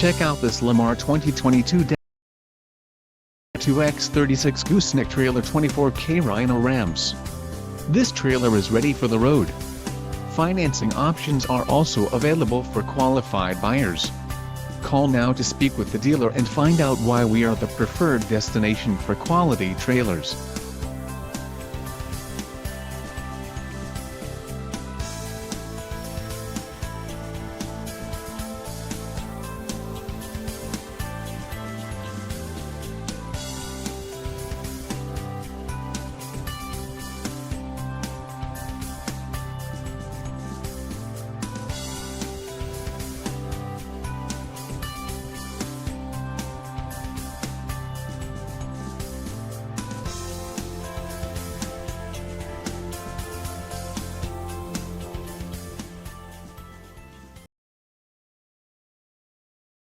Check out this Lamar 2022 102X36 Gooseneck trailer 24K Rhino Rams. This trailer is ready for the road. Financing options are also available for qualified buyers. Call now to speak with the dealer and find out why we are the preferred destination for quality trailers.